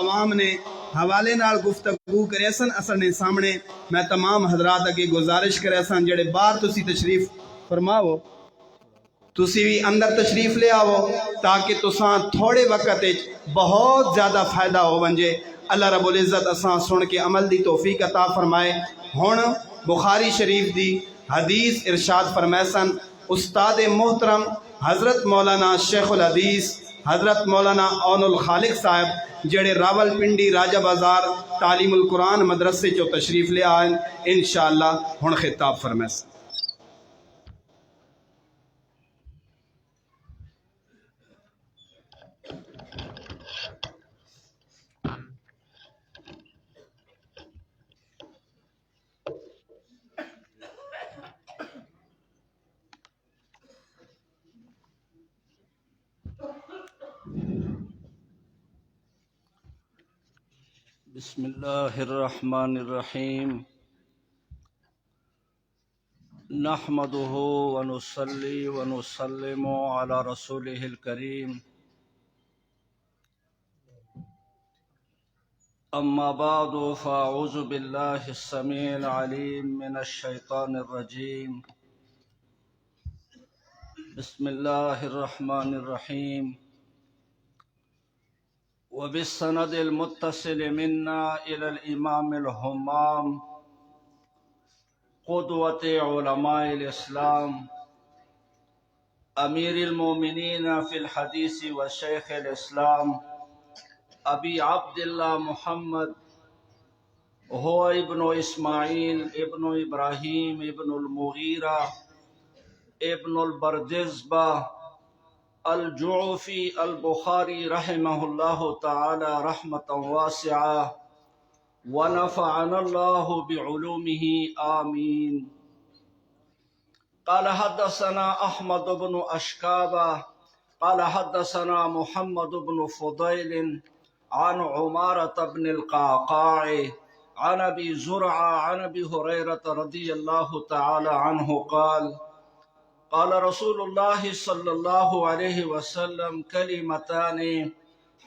عوام نے حوالے نال گفتگو کرے سن اصل سامنے میں تمام حضرات اگے گزارش کرے سن جڑے باہر تسی تشریف فرماؤ تسی بھی اندر تشریف لے آو تاکہ تساں تھوڑے وقت بہت زیادہ فائدہ ہو ونجے اللہ رب العزت اساں سن کے عمل دی توفیق عطا فرمائے۔ ہن بخاری شریف دی حدیث ارشاد فرمائے سن استاد محترم حضرت مولانا شیخ الحدیث حضرت مولانا اون الخالق صاحب جڑے راول پنڈی راجہ بازار تعلیم القرآن مدرسے چو تشریف لے آئیں انشاءاللہ ہن خطاب فرمائے سن۔ بسم اللہ الرحمن الرحیم نحمده ونصلی ونسلم علی رسولہ الکریم اما بعد فاعوذ باللہ السمیع العلیم من الشیطان الرجیم بسم اللہ الرحمن الرحیم وبالسند المتصل منا إلى الإمام الهمام قدوة علماء الإسلام أمير المؤمنين في الحديث وشيخ الإسلام أبي عبد الله محمد هو ابن إسماعيل ابن إبراهيم ابن المغيرة ابن البردزبة الجعفی البخاری رحمہ اللہ تعالی رحمتا واسعہ ونفعنا اللہ بعلومہ آمین۔ قال حدثنا احمد بن اشکابہ قال حدثنا محمد بن فضیل عن عمارة بن القعقاع عن ابی زرعہ عن ابی ہریرہ رضی اللہ تعالی عنہ قال قال رسول اللہ صلی اللہ علیہ وسلم کلمتان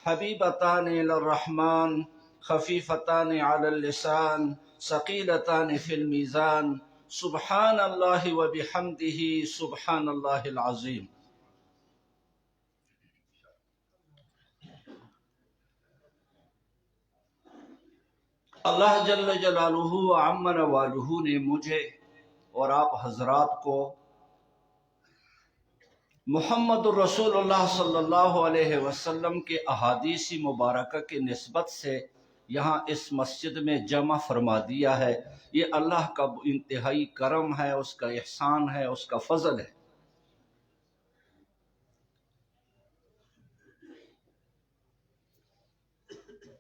حبیبتان للرحمن خفیفتان علی اللسان ثقیلتان فی المیزان سبحان اللہ وبحمدہ سبحان اللہ العظیم۔ اللہ جل جلالہ وعم نوالہ نے مجھے اور آپ حضرات کو محمد الرسول اللہ صلی اللہ علیہ وسلم کے احادیث مبارکہ کے نسبت سے یہاں اس مسجد میں جمع فرما دیا ہے۔ یہ اللہ کا انتہائی کرم ہے، اس کا احسان ہے، اس کا فضل ہے۔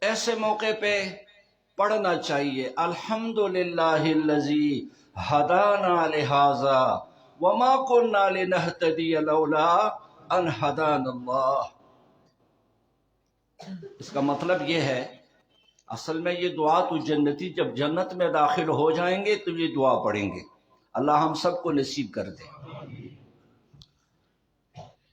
ایسے موقع پہ پڑھنا چاہیے الحمدللہ الذی ہدانا لہذا وما كنا لنهتدي لولا ان هدانا اللہ۔ اس کا مطلب یہ ہے اصل میں یہ دعا تو جنتی جب جنت میں داخل ہو جائیں گے تو یہ دعا پڑھیں گے، اللہ ہم سب کو نصیب کر دے۔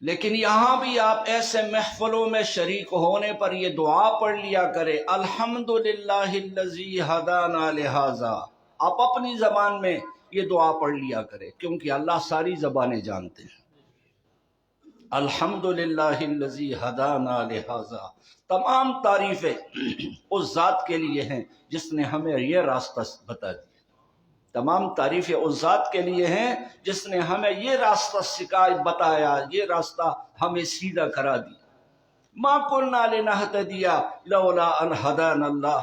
لیکن یہاں بھی آپ ایسے محفلوں میں شریک ہونے پر یہ دعا پڑھ لیا کرے الحمدللہ الذی ہدانا لہذا۔ آپ اپنی زبان میں یہ دعا پڑھ لیا کرے کیونکہ اللہ ساری زبانیں جانتے ہیں۔ الحمدللہ الذی ہدانا لہذا، تمام تعریفیں اس ذات کے لیے ہیں جس نے ہمیں یہ راستہ بتا دیا۔ تمام تعریفیں اس ذات کے لیے ہیں جس نے ہمیں یہ راستہ بتایا، یہ راستہ ہمیں سیدھا کرا دیا۔ ما کنا لنہتدی لولا ان ہدانا اللہ،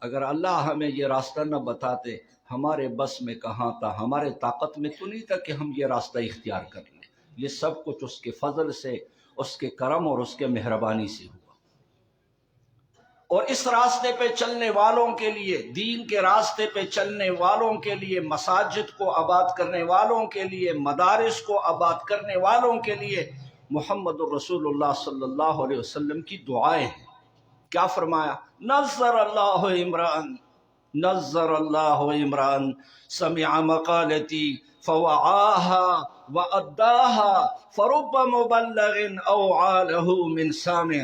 اگر اللہ ہمیں یہ راستہ نہ بتاتے ہمارے بس میں کہاں تھا، ہمارے طاقت میں تو نہیں تھا کہ ہم یہ راستہ اختیار کر لیں۔ یہ سب کچھ اس کے فضل سے، اس کے کرم اور اس کے مہربانی سے ہوا۔ اور اس راستے پہ چلنے والوں کے لیے، دین کے راستے پہ چلنے والوں کے لیے، مساجد کو آباد کرنے والوں کے لیے، مدارس کو آباد کرنے والوں کے لیے محمد الرسول اللہ صلی اللہ علیہ وسلم کی دعائیں ہیں۔ کیا فرمایا؟ نظر اللہ عمران نظر اللہ عمران سمع مقالتی فوعاها وأداها فرب مبلغ أوعى له من سامع۔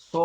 100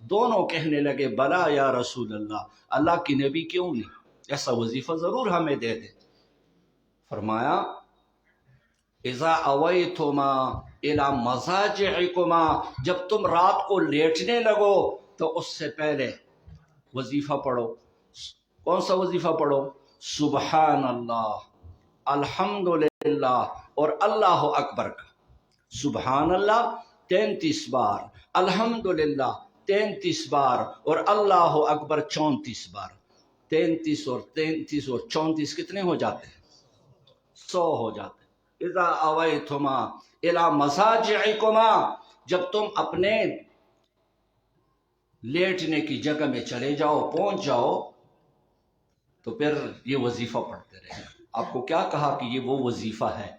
دونوں کہنے لگے بلا یا رسول اللہ، اللہ کی نبی کیوں نہیں، ایسا وظیفہ ضرور ہمیں دے دے۔ فرمایا اذا اویتما الی مضاجعکما، جب تم رات کو لیٹنے لگو تو اس سے پہلے وظیفہ پڑھو۔ کون سا وظیفہ پڑھو؟ سبحان اللہ، الحمدللہ اور اللہ اکبر کا۔ سبحان اللہ 33 بار، الحمدللہ 33 بار اور اللہ اکبر 34 بار۔ 33 اور 33 اور 34 کتنے ہو جاتے ہیں؟ 100 ہو جاتے ہیں۔ اذا اویتما الی مضاجعکما، جب تم اپنے لیٹنے کی جگہ میں چلے جاؤ، پہنچ جاؤ، تو پھر یہ وظیفہ پڑھتے رہے۔ آپ کو کیا کہا کہ یہ وہ وظیفہ ہے،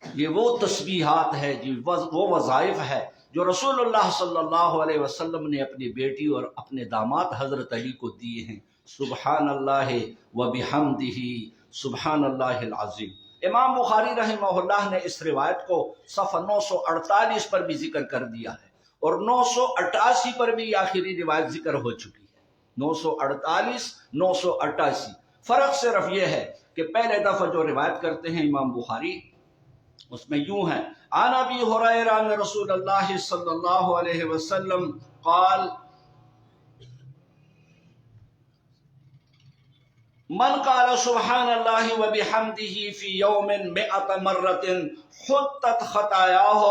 یہ وہ تسبیحات ہے، وہ وظائف ہے جو رسول اللہ صلی اللہ علیہ وسلم نے اپنی بیٹی اور اپنے داماد حضرت علی کو دیے ہیں۔ سبحان اللہ وبحمدہ سبحان اللہ العظیم۔ امام بخاری رحمہ اللہ نے اس روایت کو صفحہ 948 پر بھی ذکر کر دیا ہے، اور 988 پر بھی آخری روایت ذکر ہو چکی ہے۔ 948 988، فرق صرف یہ ہے کہ پہلے دفعہ جو روایت کرتے ہیں امام بخاری، اس میں یوں ہے عن ابی ہریرہ عن رسول اللہ صلی اللہ علیہ وسلم قال من قال سبحان اللہ وبحمدہ فی یوم 100 مرۃ حطت خطایاہ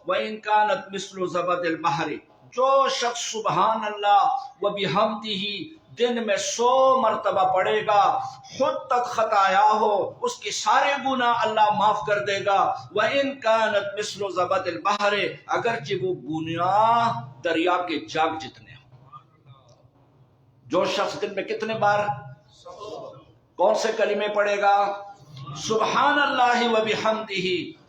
وان کانت مثل زبد البحر، جو شخص سبحان اللہ وبحمدہ دن میں 100 مرتبہ پڑھے گا، حطت خطایاہ، اس کے سارے گناہ اللہ معاف کر دے گا۔ وَإِن كَانَتْ مِثْلُ زَبَدِ الْبَحْرِ، اگرچہ وہ گناہ دریا کے جاگ جتنے ہوں۔ جو شخص دن میں کتنے بار کون سے کلمے پڑھے گا؟ سبحان اللہ وبحمدہ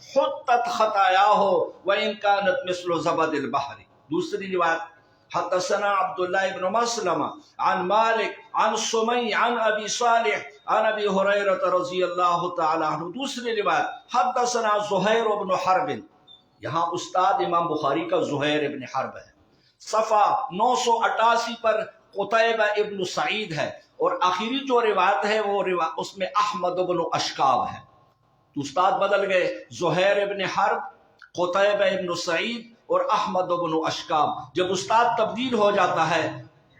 حطت خطایاہ وَإِن كَانَتْ مِثْلُ زَبَدِ الْبَحْرِ۔ دوسری روایت حدثنا عبداللہ بن مسلمہ عن مالک عن سمی عن ابی صالح عن ابی ہریرہ رضی اللہ تعالی عنہ۔ دوسری روایت حدثنا زہیر بن حرب، یہاں استاد امام بخاری کا زہیر بن حرب ہے۔ صفحہ 988 پر قتیبہ ابن سعید ہے، اور آخری جو روایت ہے وہ اس میں احمد بن اشکاب ہے۔ تو استاد بدل گئے، زہیر ابن حرب، قتیبہ ابن سعید اور احمد بن اشکاب۔ جب استاد تبدیل ہو جاتا ہے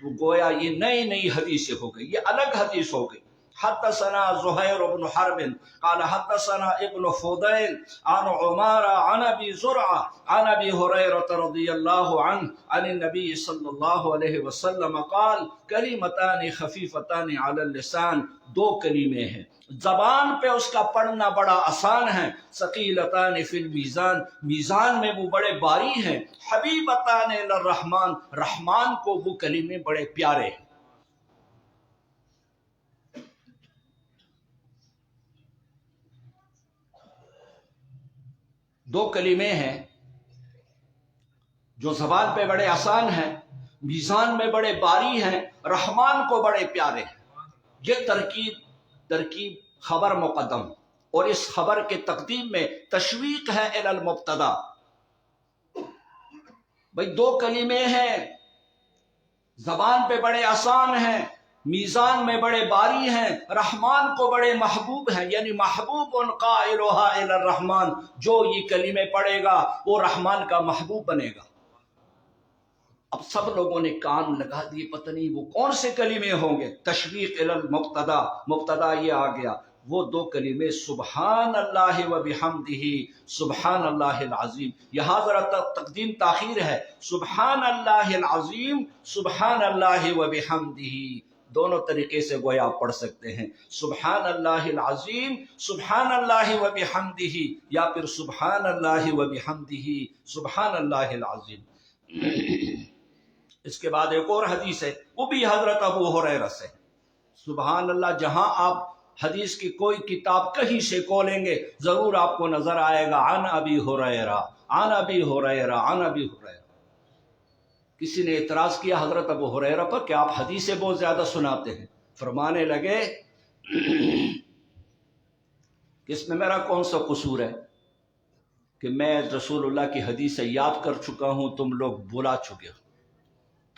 تو گویا یہ نئی حدیث ہو گئی، یہ الگ حدیث ہو گئی۔ حدثنا زہیر بن حرب قال حدثنا ابن فضیل عن عمارہ عن ابی زرعہ عن ابی ہریرہ رضی اللہ عنہ عن النبی صلی اللہ علیہ وسلم قال کلمتان خفیفتان علی اللسان، دو کلمے ہیں زبان پہ اس کا پڑھنا بڑا آسان ہے، ثقیلتان فی المیزان، میزان میں وہ بڑے باری ہیں، حبیبتان الی الرحمن، رحمان کو وہ کلمے بڑے پیارے ہیں۔ دو کلمے ہیں جو زبان پہ بڑے آسان ہیں، میزان میں بڑے باری ہیں، رحمان کو بڑے پیارے ہیں۔ یہ ترکیب خبر مقدم، اور اس خبر کے تقدیم میں تشویق ہے الی المبتدا۔ بھئی دو کلمے ہیں، زبان پہ بڑے آسان ہیں، میزان میں بڑے باری ہیں، رحمان کو بڑے محبوب ہیں، یعنی محبوب قائلها الی الرحمن، جو یہ کلمے پڑھے گا وہ رحمان کا محبوب بنے گا۔ اب سب لوگوں نے کان لگا دیے، پتہ نہیں وہ کون سے کلمے ہوں گے۔ تشویق الی المبتدا، مبتدا یہ آ گیا، وہ دو کلمے سبحان اللہ وبحمدہ سبحان اللہ العظیم۔ یہاں ذرا تقدیم تاخیر ہے، سبحان اللہ العظیم سبحان اللہ وبحمدہ، دونوں طریقے سے گویا آپ پڑھ سکتے ہیں، سبحان اللہ العظیم سبحان اللہ وبحمدہ، یا پھر سبحان اللہ وبحمدہ سبحان اللہ العظیم۔ اس کے بعد ایک اور حدیث ہے، وہ بھی حضرت ابو ہریرہ سے۔ سبحان اللہ، جہاں آپ حدیث کی کوئی کتاب کہیں سے کھولیں گے ضرور آپ کو نظر آئے گا عن ابی ہریرہ عن ابی ہریرہ عن ابی ہریرہ۔ کسی نے اعتراض کیا حضرت ابو ہریرہ پر کہ آپ حدیثیں بہت زیادہ سناتے ہیں، فرمانے لگے کہ اس میں میرا کون سا قصور ہے کہ میں رسول اللہ کی حدیثیں یاد کر چکا ہوں، تم لوگ بلا چکے ہو۔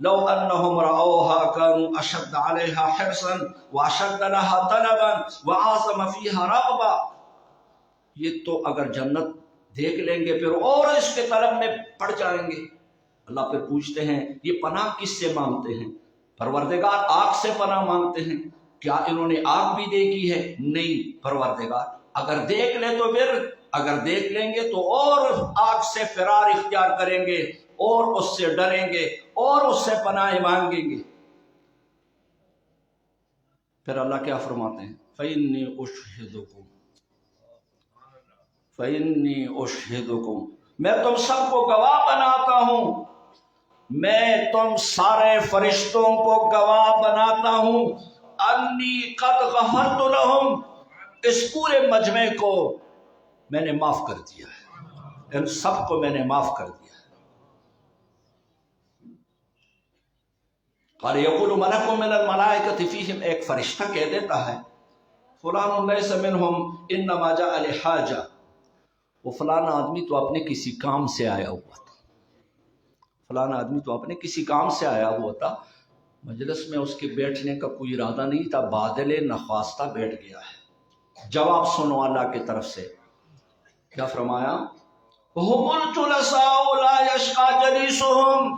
لو انہم رأوہا کانوا اشد علیہا حرصا واشد لہا طلبا وعظم فیہا رغبا. یہ تو اگر جنت دیکھ لیں گے پھر اور اس کے طلب میں پڑ جائیں گے. اللہ پھر پوچھتے ہیں یہ پناہ کس سے مانگتے ہیں؟ پروردگار آگ سے پناہ مانگتے ہیں. کیا انہوں نے آگ بھی دیکھی ہے؟ نہیں پروردگار. اگر دیکھ لیں تو پھر اگر دیکھ لیں گے تو اور آگ سے فرار اختیار کریں گے اور اس سے ڈریں گے اور اس سے پناہ مانگیں گے. پھر اللہ کیا فرماتے ہیں؟ فَإِنِّي أُشْهِدُكُمْ فَإِنِّي أُشْهِدُكُمْ میں تم سب کو گواہ بناتا ہوں، میں تم سارے فرشتوں کو گواہ بناتا ہوں، انی قد غفرت لہم، اس پورے مجمع کو میں نے معاف کر دیا ہے، ان سب کو میں نے معاف کر دیا ہے. قال یقول ملک من الملائکۃ فیہم، ایک فرشتہ کہہ دیتا ہے فلان لیس منہم انما جاء لحاجہ، وہ فلانا آدمی تو اپنے کسی کام سے آیا ہوا تھا، فلانا آدمی تو اپنے کسی کام سے آیا ہوا تھا، مجلس میں اس کے بیٹھنے کا کوئی ارادہ نہیں تھا، بادل نخواستہ بیٹھ گیا ہے. جواب سنو اللہ کی طرف سے، کیا فرمایا؟ ہم الجلساء لا یشقی جلیسہم،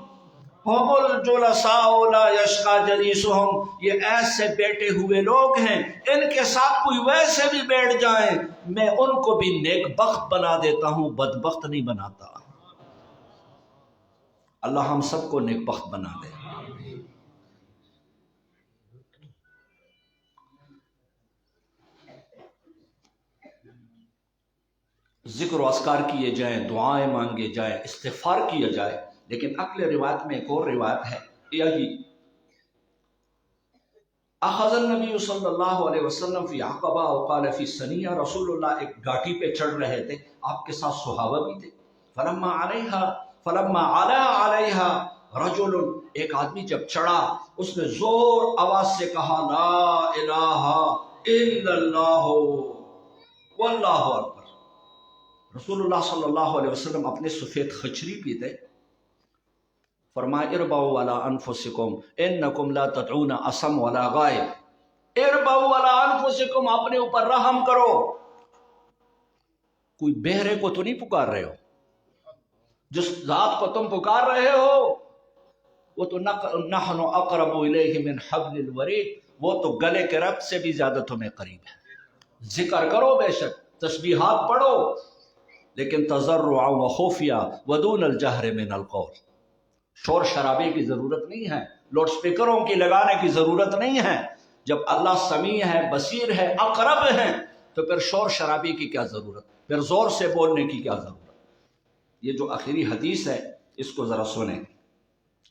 ہم الجلساء لا یشقی جلیسہم، یہ ایسے بیٹھے ہوئے لوگ ہیں ان کے ساتھ کوئی ویسے بھی بیٹھ جائیں میں ان کو بھی نیک بخت بنا دیتا ہوں، بدبخت نہیں بناتا. اللہ ہم سب کو نیک بخت بنا دے. ذکر و اذکار کیے جائیں، دعائیں مانگے جائیں، استغفار کیا جائے. لیکن اگلے روایت میں ایک اور روایت ہے یہی، اخذ النبی صلی اللہ علیہ وسلم فی عقبہ وقال فی ثنیہ، رسول اللہ ایک گھاٹی پہ چڑھ رہے تھے، آپ کے ساتھ صحابہ بھی تھے. فلما علا علیہا رجل، ایک آدمی جب چڑھا اس نے زور آواز سے کہا لا الہ الا اللہ واللہ اکبر. رسول اللہ صلی اللہ علیہ وسلم اپنے سفید خچری پہ تھے، فرمایا اربعوا علی انفسکم انکم لا تدعون اصم ولا غائب، اربعوا علی انفسکم، اپنے اوپر رحم کرو. کوئی بہرے کو تو نہیں پکار رہے ہو، جس ذات کو تم پکار رہے ہو وہ تو نحن اقرب الیہ من حبل الورید، وہ تو گلے کے ربط سے بھی زیادہ تمہیں قریب ہے. ذکر کرو بے شک، تسبیحات پڑھو، لیکن تضرعا و خفیہ ودون الجہر من القول، شور شرابے کی ضرورت نہیں ہے، لاؤڈ سپیکروں کی لگانے کی ضرورت نہیں ہے. جب اللہ سمیع ہے، بصیر ہے، اقرب ہے تو پھر شور شرابے کی کیا ضرورت، پھر زور سے بولنے کی کیا ضرورت. یہ جو آخری حدیث ہے اس کو ذرا سنیں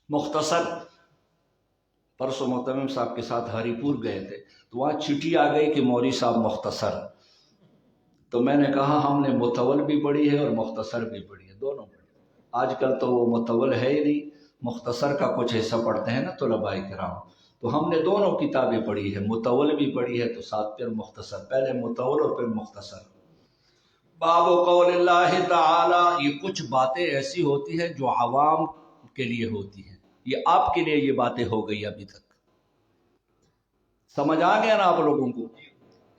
مختصر. پرسوں محتمم صاحب کے ساتھ ہری پور گئے تھے تو وہاں چٹھی آ گئی کہ مولوی صاحب مختصر، تو میں نے کہا ہم نے مطول بھی پڑھی ہے اور مختصر بھی پڑھی ہے، دونوں پڑھی. آج کل تو وہ مطول ہے ہی نہیں، مختصر کا کچھ حصہ پڑھتے ہیں نا طلباء کرام، تو ہم نے دونوں کتابیں پڑھی ہے، مطول بھی پڑھی ہے تو ساتھ پھر مختصر، پہلے مطول اور پھر مختصر. باب قول اللہ تعالی، یہ کچھ باتیں ایسی ہوتی ہیں جو عوام کے لیے ہوتی ہیں، یہ آپ کے لیے یہ باتیں ہو گئی ابھی تک. سمجھ آ گیا نا آپ لوگوں کو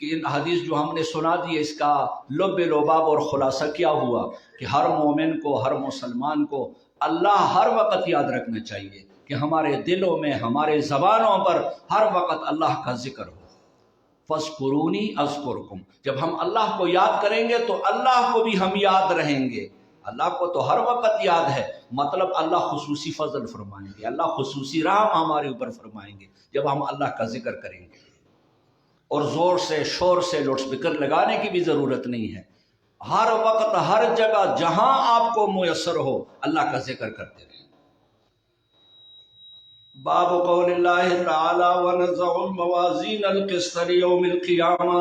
کہ ان حدیث جو ہم نے سنا دی اس کا لب لباب اور خلاصہ کیا ہوا کہ ہر مومن کو، ہر مسلمان کو اللہ ہر وقت یاد رکھنا چاہیے کہ ہمارے دلوں میں، ہمارے زبانوں پر ہر وقت اللہ کا ذکر ہو. فَاذْكُرُونِي أَذْكُرْكُمْ، جب ہم اللہ کو یاد کریں گے تو اللہ کو بھی ہم یاد رہیں گے. اللہ کو تو ہر وقت یاد ہے، مطلب اللہ خصوصی فضل فرمائیں گے، اللہ خصوصی رحم ہمارے اوپر فرمائیں گے جب ہم اللہ کا ذکر کریں گے. اور زور سے، شور سے لاؤڈ سپیکر لگانے کی بھی ضرورت نہیں ہے، ہر وقت ہر جگہ جہاں آپ کو میسر ہو اللہ کا ذکر کرتے رہیں. باب قول اللہ تعالی ونضع الموازین القسط لیوم القیامہ،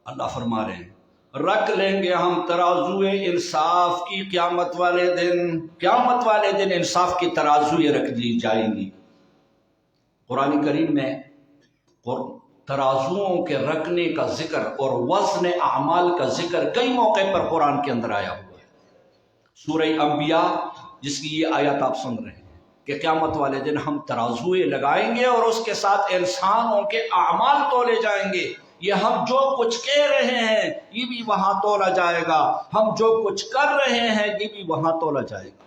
اللہ فرما رہے ہیں رکھ لیں گے ہم ترازوئے انصاف کی قیامت والے دن، قیامت والے دن انصاف کی ترازوئیں رکھ لی جائیں گی. قرآن کریم میں ترازوؤں کے رکھنے کا ذکر اور وزن اعمال کا ذکر کئی موقع پر قرآن کے اندر آیا ہوا ہے. سورہ انبیاء جس کی یہ آیات آپ سن رہے ہیں، کہ قیامت والے دن ہم ترازوئے لگائیں گے اور اس کے ساتھ انسانوں کے اعمال تولے جائیں گے. یہ ہم جو کچھ کہہ رہے ہیں یہ بھی وہاں تولا جائے گا، ہم جو کچھ کر رہے ہیں یہ بھی وہاں تولا جائے گا.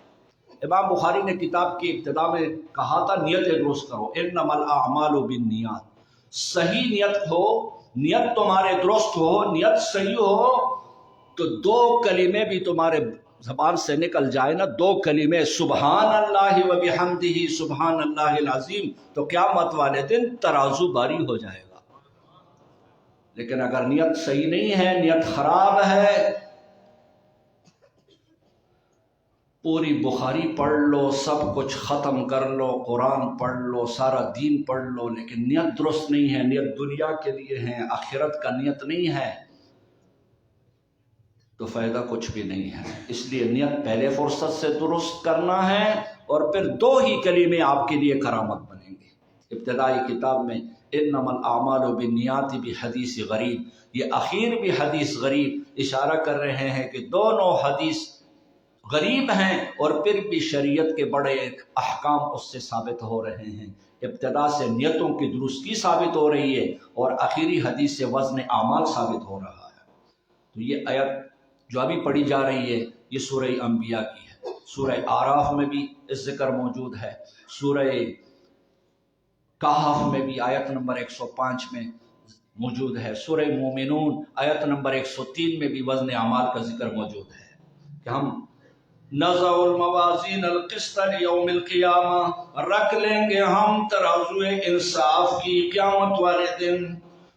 امام بخاری نے کتاب کی ابتدا میں کہا تھا نیتیں درست کرو، انما الاعمال بالنیات. صحیح نیت ہو، نیت تمہارے درست ہو، نیت صحیح ہو تو دو کلمے بھی تمہارے زبان سے نکل جائے نا، دو کلمے سبحان اللہ و بحمدہ سبحان اللہ العظیم، تو قیامت والے دن ترازو باری ہو جائے گا. لیکن اگر نیت صحیح نہیں ہے، نیت خراب ہے، پوری بخاری پڑھ لو، سب کچھ ختم کر لو، قرآن پڑھ لو، سارا دین پڑھ لو، لیکن نیت درست نہیں ہے، نیت دنیا کے لیے ہے، آخرت کا نیت نہیں ہے، تو فائدہ کچھ بھی نہیں ہے. اس لیے نیت پہلے فرصت سے درست کرنا ہے اور پھر دو ہی کلمے آپ کے لیے کرامت بنیں گے. ابتدائی کتاب میں انما الاعمال بالنیات بھی حدیث غریب، یہ اخیر بھی حدیث غریب اشارہ کر رہے ہیں کہ دونوں حدیث غریب ہیں اور پھر بھی شریعت کے بڑے احکام اس سے ثابت ہو رہے ہیں. ابتدا سے نیتوں کی درستی ثابت ہو رہی ہے اور آخری حدیث سے وزن اعمال ثابت ہو رہا ہے. تو یہ آیت جو ابھی پڑھی جا رہی ہے یہ سورہ انبیاء کی ہے. سورہ آراف میں بھی اس ذکر موجود ہے، سورہ کہف میں بھی آیت نمبر 105 میں موجود ہے، سورہ مومنون آیت نمبر 103 میں بھی وزن اعمال کا ذکر موجود ہے کہ ہم نضع الموازین القسط لیوم القیامہ، رکھ لیں گے ہم ترازو انصاف کی قیامت والے دن.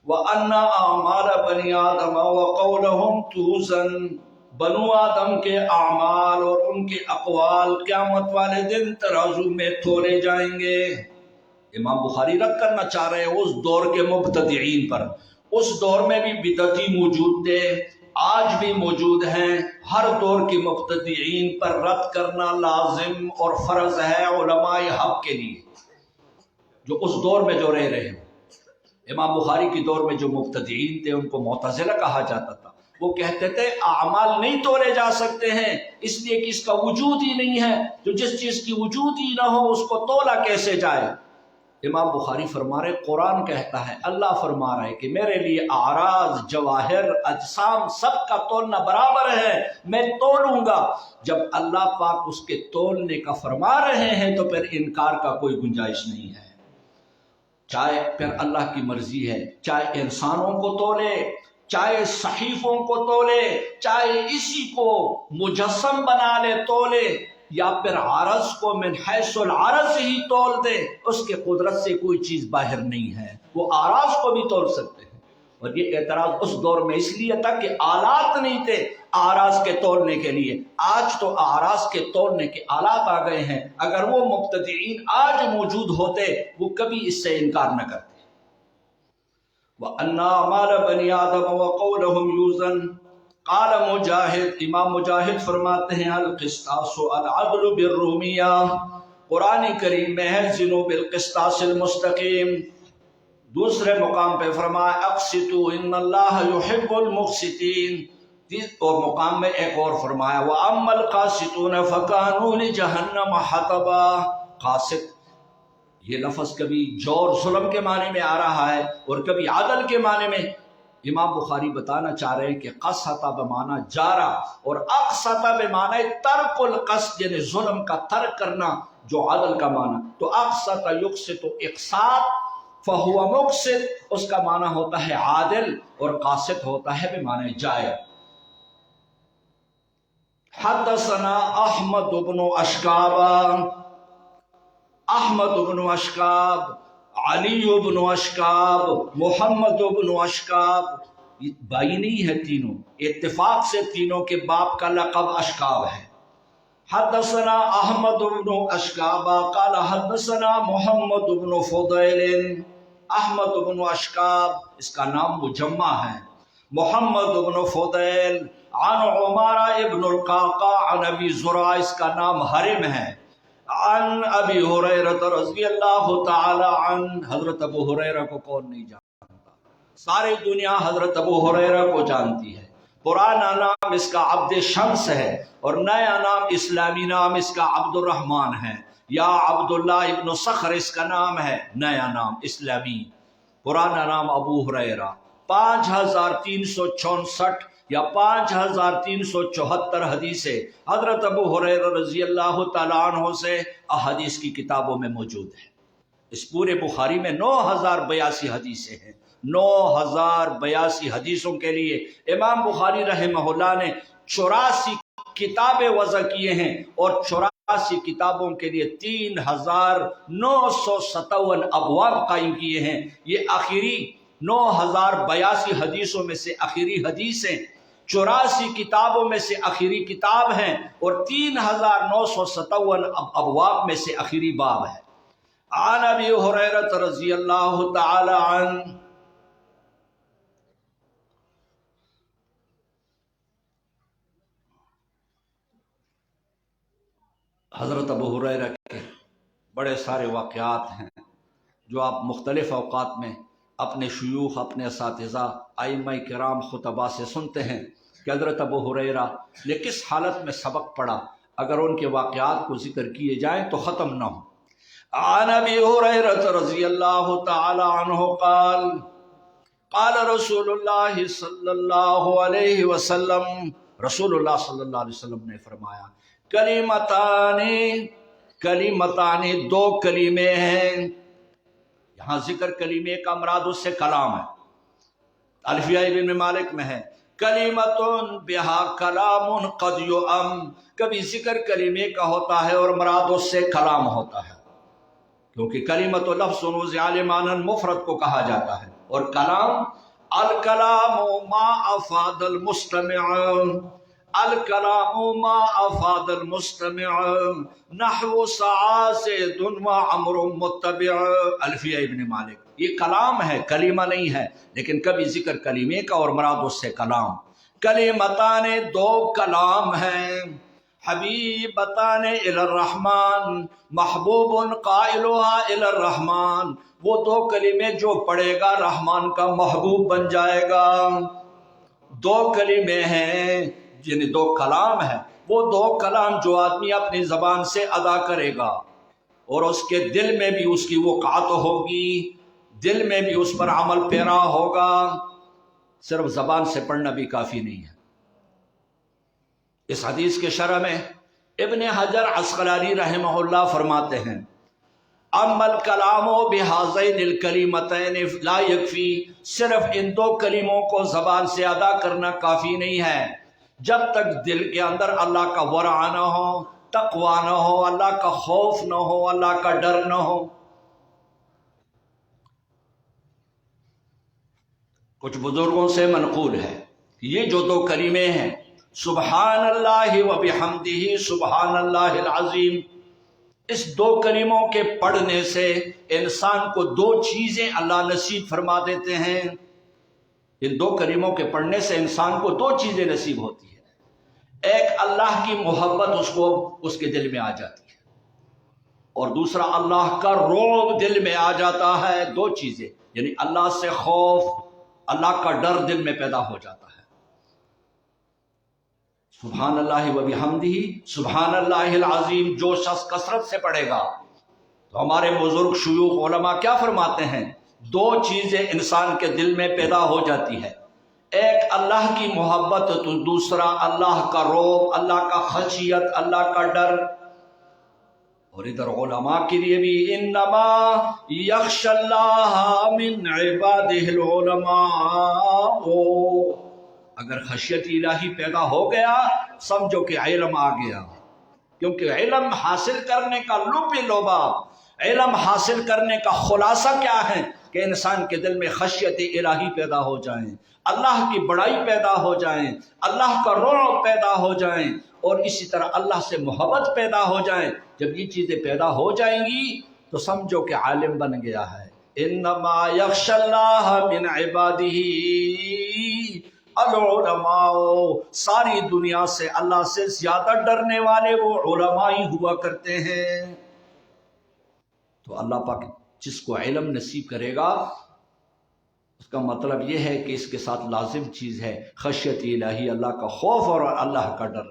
وَأَنَّ أَعْمَالَ بَنِي آدَمَ وَقَوْلَهُمْ تُوزَنْ، بنو آدم کے اعمال اور ان کے اقوال قیامت والے دن ترازو میں تولے جائیں گے. امام بخاری رد کرنا چاہ رہے ہیں اس دور کے مبتدعین پر. اس دور میں بھی بدعتی موجود تھے، آج بھی موجود ہیں. ہر دور کے مبتدعین پر رد کرنا لازم اور فرض ہے علماء حق کے لیے جو اس دور میں جو رہ رہے ہیں. امام بخاری کے دور میں جو مبتدعین تھے ان کو معتزلہ کہا جاتا تھا. وہ کہتے تھے اعمال نہیں تولے جا سکتے ہیں اس لیے کہ اس کا وجود ہی نہیں ہے، جو جس چیز کی وجود ہی نہ ہو اس کو تولا کیسے جائے. امام بخاری فرما رہے قرآن کہتا ہے، اللہ فرما رہا ہے کہ میرے لیے اعراض، جواہر، اجسام سب کا تولنا برابر ہے، میں تولوں گا. جب اللہ پاک اس کے تولنے کا فرما رہے ہیں تو پھر انکار کا کوئی گنجائش نہیں ہے. چاہے پھر اللہ کی مرضی ہے، چاہے انسانوں کو تولے، چاہے صحیفوں کو تولے، چاہے اسی کو مجسم بنا لے تولے، یا پھر عرض کو من حیث العرض ہی تول دے، اس کے قدرت سے کوئی چیز باہر نہیں ہے. وہ اعراض کو بھی تول سکتے ہیں. اور یہ اعتراض اس دور میں اس لیے تھا کہ آلات نہیں تھے اعراض کے تولنے کے لیے. آج تو اعراض کے تولنے کے آلات آ گئے ہیں. اگر وہ مبتدعین آج موجود ہوتے وہ کبھی اس سے انکار نہ کرتے. وَأَنَّ أَعْمَالَ بَنِي آدَمَ وَقَوْلَهُمْ يُوزَنْ. قال مجاہد، امام مجاہد فرماتے ہیں القسطاس العدل بالرومیہ، قرآن کریم میں ہے زنوا بالقسطاس المستقیم. دوسرے مقام پہ فرمایا اقسطوا ان اللہ یحب المقسطین. اور مقام میں ایک اور فرمایا وَأَمَّا الْقَاسِطُونَ فَكَانُوا لِجَهَنَّمَ حَطَبًا. قاسط یہ لفظ کبھی جور ظلم کے معنی میں آ رہا ہے اور کبھی عدل کے معنی میں. امام بخاری بتانا چاہ رہے ہیں کہ قسط بمعنی جارا اور اقسط بمعنی ترک القسط، یعنی ظلم کا ترک کرنا جو عدل کا معنی. تو اقسط یقسط اقساط فہو مقسط، اس کا معنی ہوتا ہے عادل اور قاسط ہوتا ہے بمعنی جائر. حدثنا احمد بن اشکاب، احمد بن اشکاب، علی بن اشکاب، محمد بن اشکاب. بھائی نہیں ہے تینوں، اتفاق سے تینوں کے باپ کا لقب اشکاب ہے. حدثنا احمد بن اشکاب قال حدثنا محمد بن فضیل. احمد بن اشکاب اس کا نام مجمع ہے. محمد بن فضیل عن عمارہ ابن القعقاع عن ابی زرع، اس کا نام حرم ہے. عن ابی ہریرہ رضی اللہ تعالی عنہ. حضرت ابو ہریرہ کو کون نہیں جانتا؟ ساری دنیا حضرت ابو ہریرہ کو جانتی ہے. پرانا نام اس کا عبد شمس ہے اور نیا نام اسلامی نام اس کا عبد الرحمن ہے. یا عبداللہ ابن صخر اس کا نام ہے، نیا نام اسلامی، پرانا نام ابو ہریرہ۔ 5364 یا 5374 حدیثیں حضرت ابو ہریرہ رضی اللہ تعالیٰ عنہ سے احادیث کی کتابوں میں موجود ہیں۔ اس پورے بخاری میں 9082 حدیثیں ہیں۔ 9082 حدیثوں کے لیے امام بخاری رحمہ اللہ نے 84 کتابیں وضع کیے ہیں، اور 84 کتابوں کے لیے 3957 ابواب قائم کیے ہیں۔ یہ آخری 9082 حدیثوں میں سے آخری حدیثیں 84 کتابوں میں سے آخری کتاب ہیں، اور 3957 ابواب میں سے آخری باب ہے۔ عن ابی ہریرہ رضی اللہ تعالی عنہ حضرت ابو ہریرہ کے بڑے سارے واقعات ہیں جو آپ مختلف اوقات میں اپنے شیوخ، اپنے اساتذہ، ائمہ کرام، خطباء سے سنتے ہیں کہ حضرت ابو ہریرہ نے کس حالت میں سبق پڑھا۔ اگر ان کے واقعات کو ذکر کیے جائیں تو ختم نہ ہو۔ عن ابی ہریرہ رضی اللہ تعالی عنہ قال قال رسول اللہ صلی اللہ علیہ وسلم، رسول اللہ صلی اللہ علیہ وسلم نے فرمایا، کلمتان دو کلمے ہیں۔ یہاں ذکر کلمے کا مراد اس سے کلام ہے۔ الفیہ ابن مالک میں ہے کلمتن بہا کلام قد یؤم، کبھی ذکر کلمے کا ہوتا ہے اور مراد اس سے کلام ہوتا ہے، کیونکہ کلمت و لفظ وضع لمعنی مفرد کو کہا جاتا ہے، اور کلام الکلام ما افاد المستمع، الکلام ما افاد المستمع نحو سعى زید وعمر متبع۔ الفیہ ابن مالک، یہ کلام ہے، کلمہ نہیں ہے، لیکن کبھی ذکر کلمے کا اور مراد اس سے کلام۔ کلمتان دو کلام ہیں، حبیبتان الی الرحمن، محبوب قائلها الی الرحمن، وہ دو کلمے جو پڑھے گا رحمان کا محبوب بن جائے گا۔ دو کلمے ہیں، یعنی دو کلام ہیں، وہ دو کلام جو آدمی اپنی زبان سے ادا کرے گا اور اس کے دل میں بھی اس کی وقعت ہوگی، دل میں بھی اس پر عمل پیرا ہوگا۔ صرف زبان سے پڑھنا بھی کافی نہیں ہے۔ اس حدیث کے شرح میں ابن حجر عسقلانی رحمہ اللہ فرماتے ہیں، اما الکلام بہذین الکلمتین لا یکفی، صرف ان دو کلموں کو زبان سے ادا کرنا کافی نہیں ہے، جب تک دل کے اندر اللہ کا ورع نہ ہو، تقوی نہ ہو، اللہ کا خوف نہ ہو، اللہ کا ڈر نہ ہو۔ کچھ بزرگوں سے منقول ہے کہ یہ جو دو کلمے ہیں، سبحان اللہ و بحمدہ سبحان اللہ العظیم، اس دو کلموں کے پڑھنے سے انسان کو دو چیزیں اللہ نصیب فرما دیتے ہیں۔ ان دو کلموں کے پڑھنے سے انسان کو دو چیزیں نصیب ہوتی ہیں، ایک اللہ کی محبت اس کے دل میں آ جاتی ہے، اور دوسرا اللہ کا رعب دل میں آ جاتا ہے۔ دو چیزیں، یعنی اللہ سے خوف، اللہ کا ڈر دل میں پیدا ہو جاتا ہے۔ سبحان اللہ و بحمدہ سبحان اللہ العظیم جو شخص کثرت سے پڑھے گا، تو ہمارے بزرگ شیوخ علماء کیا فرماتے ہیں؟ دو چیزیں انسان کے دل میں پیدا ہو جاتی ہے، ایک اللہ کی محبت، تو دوسرا اللہ کا رعب، اللہ کا خشیت، اللہ کا ڈر۔ اور ادھر علماء کے لیے بھی انما یخشی اللہ من عبادہ العلماء، اگر خشیت الہی پیدا ہو گیا سمجھو کہ علم آ گیا، کیونکہ علم حاصل کرنے کا لب لباب، علم حاصل کرنے کا خلاصہ کیا ہے کہ انسان کے دل میں خشیت الہی پیدا ہو جائیں، اللہ کی بڑائی پیدا ہو جائیں، اللہ کا رعب پیدا ہو جائیں، اور اسی طرح اللہ سے محبت پیدا ہو جائیں۔ جب یہ چیزیں پیدا ہو جائیں گی تو سمجھو کہ عالم بن گیا ہے۔ انما یخشی اللہ من عبادہ العلماء، ساری دنیا سے اللہ سے زیادہ ڈرنے والے وہ علماء ہی ہوا کرتے ہیں۔ تو اللہ پاک جس کو علم نصیب کرے گا اس کا مطلب یہ ہے کہ اس کے ساتھ لازم چیز ہے خشیت الہی، اللہ کا خوف اور اللہ کا ڈر۔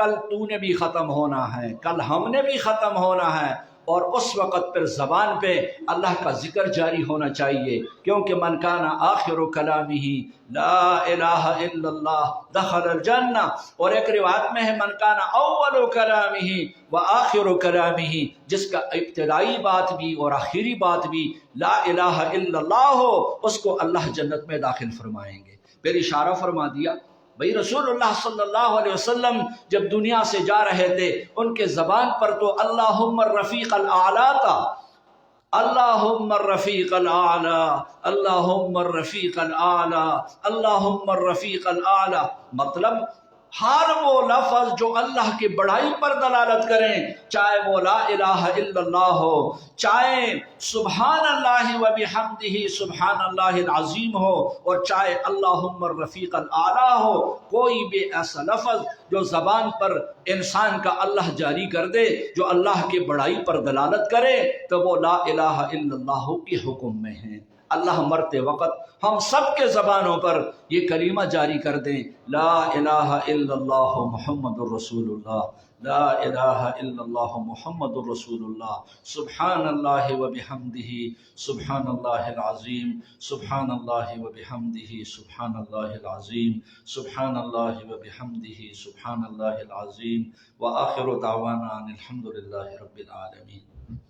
کل تو نے بھی ختم ہونا ہے، کل ہم نے بھی ختم ہونا ہے، اور اس وقت پھر زبان پہ اللہ کا ذکر جاری ہونا چاہیے، کیونکہ من کان آخر کلامہ لا الہ الا اللہ دخل الجنہ، اور ایک روایت میں ہے من کان اول کلامہ و آخر کلامہ، جس کا ابتدائی بات بھی اور آخری بات بھی لا الہ الا اللہ ہو، اس کو اللہ جنت میں داخل فرمائیں گے۔ پھر اشارہ فرما دیا بھئی رسول اللہ صلی اللہ علیہ وسلم جب دنیا سے جا رہے تھے ان کے زبان پر تو اللہم الرفیق الاعلیٰ تھا، اللہم الرفیق الاعلیٰ، اللہم الرفیق الاعلیٰ، اللہم الرفیق الاعلیٰ، مطلب ہر وہ لفظ جو اللہ کی بڑائی پر دلالت کریں، چاہے وہ لا الہ الا اللہ ہو، چاہے سبحان اللہ و بحمدہ سبحان اللہ العظیم ہو، اور چاہے اللہم الرفیق الاعلیٰ ہو، کوئی بھی ایسا لفظ جو زبان پر انسان کا اللہ جاری کر دے جو اللہ کی بڑائی پر دلالت کرے تو وہ لا الہ الا اللہ کے حکم میں ہیں۔ اللہ مرتے وقت ہم سب کے زبانوں پر یہ کلمہ جاری کر دیں، لا الہ الا اللہ محمد الرسول اللہ، لا الہ الا اللہ محمد الرسول اللہ، سبحان اللہ و بحمدہ سبحان اللہ العظیم، سبحان اللہ و بحمدہ سبحان اللہ العظیم، سبحان اللہ و بحمدہ سبحان اللہ العظیم، وآخر دعوانا ان الحمد للہ رب العالمین۔